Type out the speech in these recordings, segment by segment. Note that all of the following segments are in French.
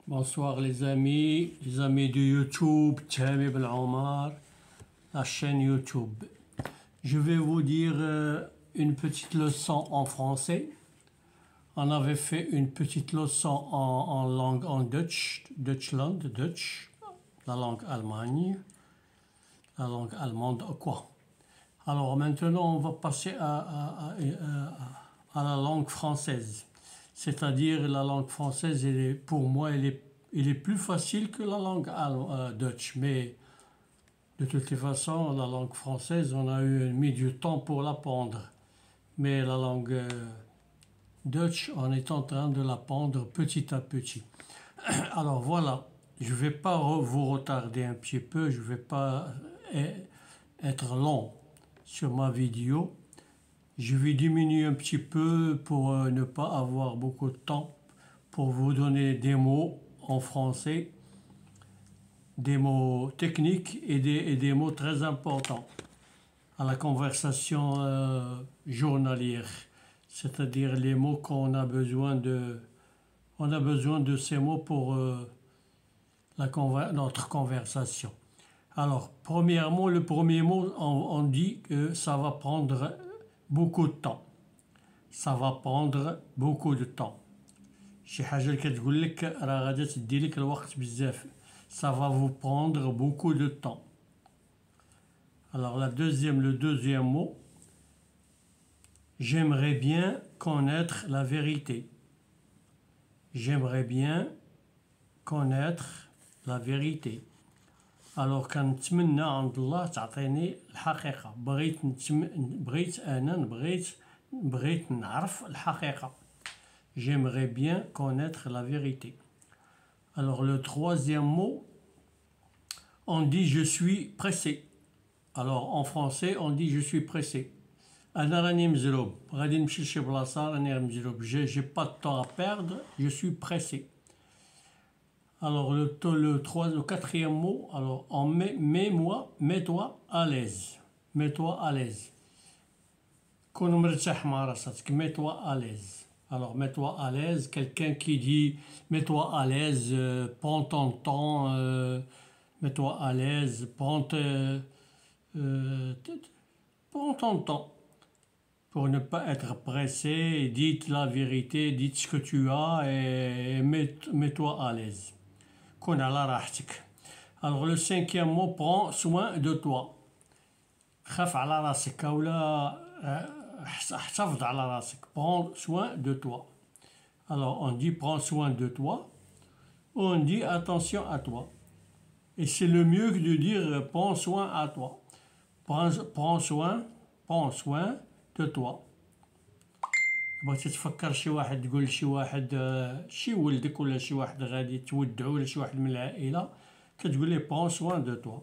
Bonsoir les amis de YouTube, Thierry Ben Omar, la chaîne YouTube. Je vais vous dire une petite leçon en français. On avait fait une petite leçon en langue en Deutschland, la langue Allemagne, la langue allemande, quoi. Alors maintenant, on va passer à la langue française. C'est-à-dire la langue française, pour moi, elle est plus facile que la langue Dutch. Mais de toute façon, la langue française, on a mis du temps pour l'apprendre. Mais la langue Dutch, on est en train de l'apprendre petit à petit. Alors voilà, je ne vais pas vous retarder un petit peu, je ne vais pas être long sur ma vidéo. Je vais diminuer un petit peu pour ne pas avoir beaucoup de temps pour vous donner des mots en français, des mots techniques et des mots très importants à la conversation journalière, c'est-à-dire les mots qu'on a besoin de... On a besoin de ces mots pour notre conversation. Alors, premièrement, le premier mot, on dit que ça va prendre beaucoup de temps. Ça va prendre beaucoup de temps. شي حاجة اللي كتقول لك راه غادي تدي لك الوقت بزاف. Ça va vous prendre beaucoup de temps. Alors le deuxième mot, j'aimerais bien connaître la vérité. J'aimerais bien connaître la vérité. Alors كنتمنى عند الله تعطيني الحقيقة. بغيت نعرف الحقيقة. J'aimerais bien connaître la vérité. Alors le troisième mot, on dit je suis pressé. Alors en français, on dit je suis pressé. أنا راني مزروب. غادي نمشي لشي بلاصة راني مزروب. J'ai pas de temps à perdre, je suis pressé. Alors le quatrième mot, alors mets-toi à l'aise. Mets-toi à l'aise. كون مرتاح مع راسك. Mets-toi à l'aise. Alors mets-toi à l'aise, quelqu'un qui dit mets-toi à l'aise, prends ton temps, mets-toi à l'aise, prends ton temps pour ne pas être pressé, dites la vérité, dites ce que tu as et mets-toi à l'aise. كون على راحتك. Alors le cinquième mot, prends soin de toi. خاف على راسك ولا احتفظ على راسك. Prends soin de toi. Alors on dit prends soin de toi, ou on dit attention à toi. Et c'est le mieux que de dire prends soin à toi. Prends soin de toi. بغيتي تفكر شي واحد تقول لشي واحد شي ولدك ولا شي واحد غادي تودعو ولا شي واحد من العائلة كتقول ليه prends soin de toi.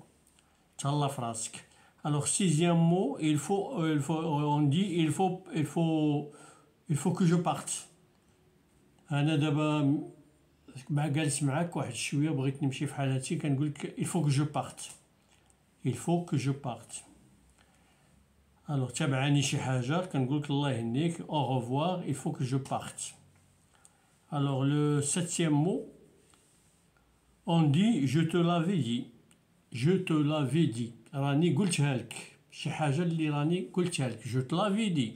تهلا في راسك. Alors sixième mot, on dit il faut que je parte. أنا دابا جالس معاك واحد شوية بغيت نمشي في حالتي كنقول لك il faut que je parte. Il faut que je parte. Alors تابعاني شي حاجة كنقول لك الله يهنيك au revoir, il faut que je parte. Alors le septième mot, on dit je te l'avais dit. Je te l'avais dit. راني قلتها لك. شي حاجة اللي راني قلتها لك. Je te l'avais dit.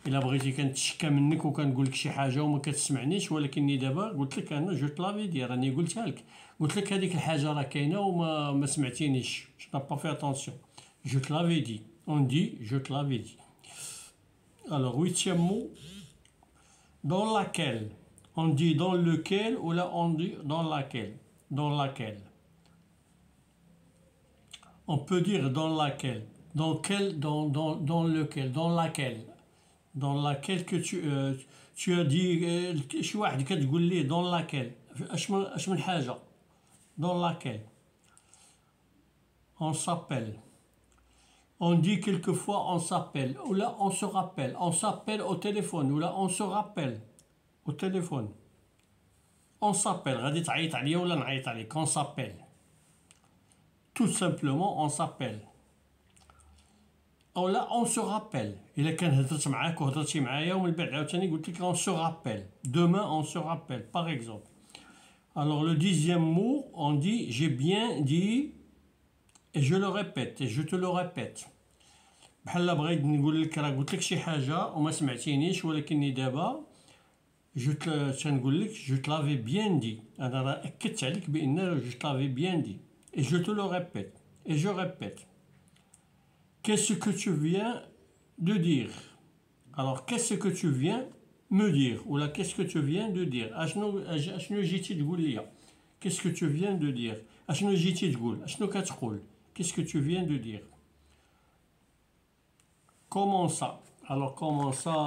إلا بغيتي كنتشكى منك وكنقول لك شي حاجة وما كتسمعنيش ولكنني دابا قلت لك أنا جو te l'avais dit راني قلتها لك. قلت لك هذيك الحاجة راه كاينة وما سمعتينيش. Je n'ai pas fait attention. Je te l'avais dit. On dit je te l'avais dit. Alors huitième mot, dans laquelle. On dit dans lequel ou là on dit dans laquelle. Dans laquelle. On peut dire dans laquelle. Dans lequel. Dans laquelle. Dans laquelle que tu as dit شي واحد كتقول ليه dans laquelle. اش من حاجة. Dans laquelle. On s'appelle. On dit quelquefois on s'appelle. Ou là on se rappelle. On s'appelle au téléphone. Ou là on se rappelle au téléphone. On s'appelle. غادي تعيط عليا ولا نعيط عليك. On s'appelle. Tout simplement on s'appelle. أو لا on se rappelle. إلا كان هدرت معاك وهدرتي معايا ومن بعد عاوتاني قلت لك on se rappelle. Demain on se rappelle par exemple. Alors le 10e mot, on dit j'ai bien dit, et je le répète, et je te le répète. بحال بغيت نقول لك راه قلت لك شي حاجه وما سمعتينيش ولكني دابا تنقول لك جو تلافي بيان دي، انا راه اكدت عليك بان جو تلافي بيان دي، et je te le répète et je répète. Qu'est-ce que tu viens de dire? Alors qu'est-ce que tu viens me dire ou là qu'est-ce que tu viens de dire؟ اشنو جيتي تقول لي؟ qu'est-ce que tu viens de dire؟ اشنو جيتي تقول؟ اشنو كتقول؟ qu'est-ce que tu viens de dire؟ Comment ça? Alors comment ça,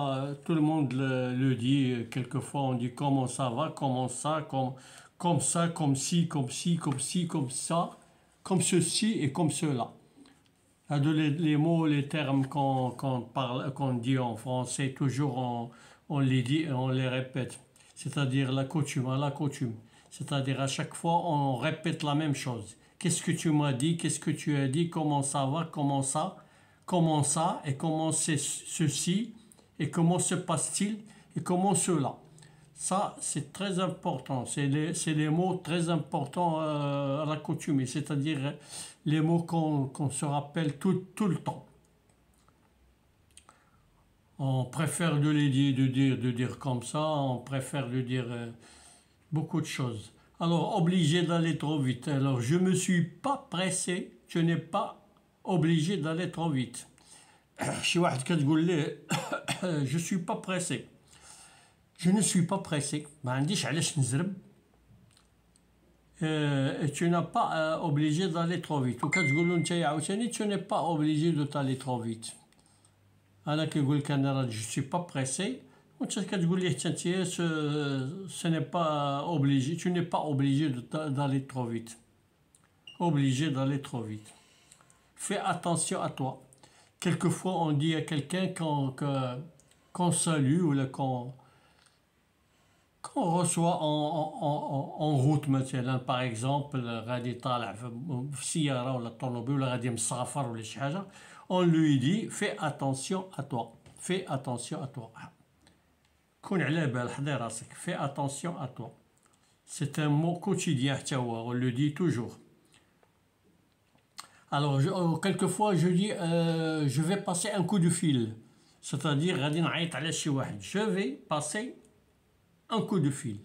tout le monde le dit, quelquefois on dit comment ça va, comment ça, comme ça, comme ci, comme ci, comme ci, comme ça, comme ceci et comme cela. Les mots, les termes qu'on dit en français, toujours on les dit et on les répète. C'est-à-dire la coutume, à la coutume. C'est-à-dire à chaque fois on répète la même chose. Qu'est-ce que tu m'as dit, qu'est-ce que tu as dit, comment ça va, comment ça, et comment c'est ceci, et comment se passe-t-il, et comment cela. Ça, c'est très important. C'est les mots très importants à la coutume, c'est-à-dire les mots qu'on se rappelle tout le temps. On préfère de dire comme ça, on préfère de dire beaucoup de choses. Alors, obligé d'aller trop vite. Alors, je ne me suis pas pressé, je n'ai pas obligé d'aller trop vite. شي واحد كتقول ليه je suis pas pressé. Je ne suis pas pressé. ما عنديش علاش نزرب. Tu n'as pas obligé d'aller trop vite. وكتقول له نتايا عاوتاني tu n'es pas obligé de d'aller trop vite. انا كيقول لك انا راه je suis pas pressé وانت كتقول ليه حتى نتيا ce n'est pas obligé, tu n'es pas obligé d'aller trop vite. Obligé d'aller trop vite. Fais attention à toi. Quelquefois, on dit à quelqu'un qu'on salue ou qu'on reçoit en route مثلا. Par exemple, غادي طالع في سيارة ولا طوموبيل ولا غادي مسافر ولا شي حاجة, on lui dit fais attention à toi. Fais attention à toi. كون على بال حضي راسك. Fais attention à toi. C'est un mot quotidien حتى هو. On le dit toujours. Alors, quelquefois, je dis, je vais passer un coup de fil. C'est-à-dire, غادي نعيط على شي واحد. Je vais passer un coup de fil.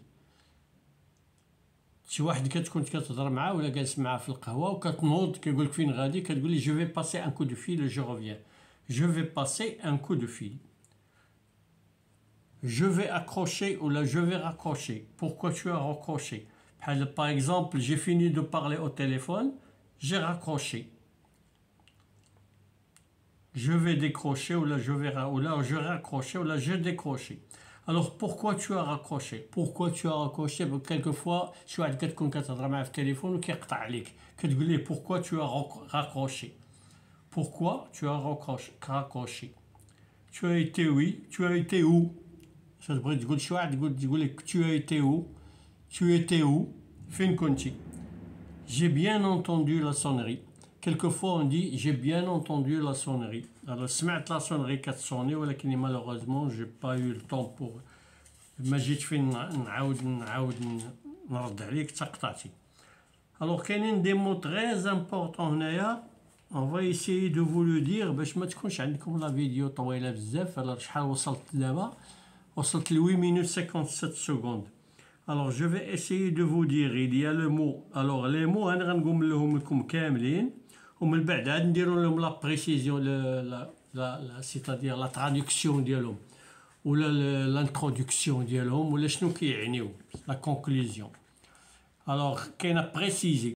شي واحد كتكون كتهضر معاه ولا جالس معاه في القهوة وكتنوض كيقول لك فين غادي, كتقول لي je vais passer un coup de fil et je reviens. Je vais passer un coup de fil. Je vais accrocher ou là je vais raccrocher. Pourquoi tu as raccroché? Par exemple, j'ai fini de parler au téléphone, j'ai raccroché. Je vais décrocher ou là je raccrocher ou là je décrocher. Alors pourquoi tu as raccroché? Pourquoi tu as raccroché? Quelquefois شي واحد كتكون كتهضر معاه في التليفون وكيقطع عليك, كتقول ليه pourquoi tu as raccroché? Pourquoi tu as raccroché? Tu as été oui, tu as été où? تبغي تقول شي واحد تقول لك tu as été où? Tu étais où? فين كنتي? J'ai bien entendu la sonnerie. Quelquefois on dit j'ai bien entendu la sonnerie. Alors سمعت la sonnerie كتصوني ولكن malheureusement j'ai pas eu le temps pour ما جيت فين نعاود نرد عليك تقطعتي. Alors كاينين دي مو très important هنايا. On va essayer de vous le dire باش ما تكونش عندكم لا فيديو طويله بزاف. alors شحال وصلت دابا؟ وصلت ل 8 minutes 57 secondes. Alors je vais essayer de vous dire, il y a le mot. Alors les mots انا غنقول لكم كاملين ومن بعد عاد نديروا لهم لا بريسيزيون c'est-à-dire la traduction ديالهم ولا l'introduction ديالهم ولا شنو كيعنيو, la conclusion. Alors كاينه préciser